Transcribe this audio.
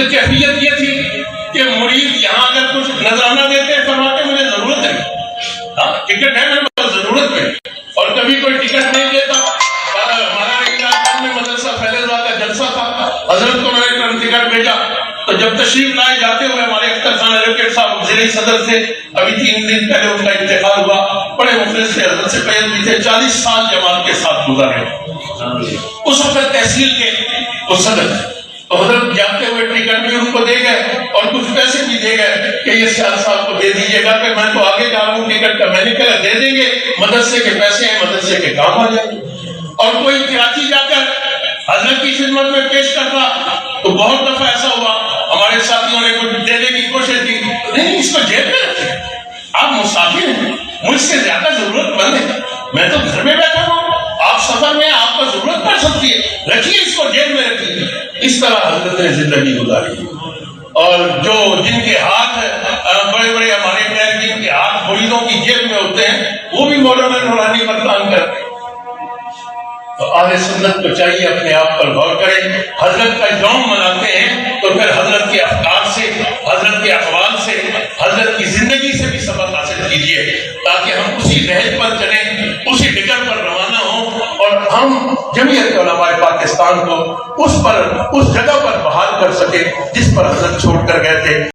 بلکہ کیفیت یہ تھی کہ مرید یہاں اگر کچھ نذرانہ دیتے ہیں فرماتے مجھے ضرورت ہے، ٹکٹ ہے میرے پاس ضرورت ہے، اور کبھی کوئی ٹکٹ نہیں دیتا۔ ہمارا علاقہ میں مدرسہ فیض کا جلسہ تھا، حضرت کو میں نے ٹکٹ بھیجا تو جب تشریف لائے جاتے ہوئے ہمارے اختر خان ایڈوکیٹ صاحب ضلعی صدر تھے، ابھی 3 دن پہلے ان کا انتقال ہوا، بڑے مخلص تھے، حضرت سے قید بھی تھے، 40 سال جماعت کے ساتھ گزارے، اس وقت تحصیل کے وہ صدر تھے۔ تو حضرت جاتے ہوئے ٹکٹ بھی ان کو دے گئے اور کچھ پیسے بھی دے گئے کہ یہ سیال صاحب کو دے دیجیے گا کہ میں تو آگے جا رہا ہوں ٹکٹ کا، میں نے کہا دے دیں گے، مدرسے کے پیسے ہیں، مدرسے کے کام آ جائیں گے۔ اور کوئی کراچی جا کر حضرت کی خدمت میں پیش کرتا تو بہت دفعہ ایسا ہوا ہمارے ساتھیوں نے کچھ دینے کی کوشش کی، نہیں اس کو جیب میں رکھیں، آپ مسافر ہیں، مجھ سے زیادہ ضرورت مند ہے، میں تو گھر میں بیٹھا ہوں، آپ سفر میں آپ کو ضرورت پڑ سکتی ہے، رکھیے اس کو جیب میں رکھیے۔ اس طرح حضرت نے زندگی گزاری۔ اور جو جن کے ہاتھ بڑے بڑے ہمارے پیر جن کے ہاتھ مریدوں کی جیب میں ہوتے ہیں وہ بھی مولانا نورانی مردان کرتے ہیں۔ تو اہل سنت کو چاہیے اپنے آپ پر غور کریں، حضرت کا یوم مناتے ہیں تو پھر حضرت کے افکار سے، حضرت کے اقوال سے، حضرت کی زندگی سے بھی سبق حاصل کیجیے تاکہ ہم اسی نہج پر چلیں، اسی ڈگر پر روانہ ہوں اور ہم جمعیت علماء پاکستان کو اس جگہ پر بحال کر سکیں جس پر حضرت چھوڑ کر گئے تھے۔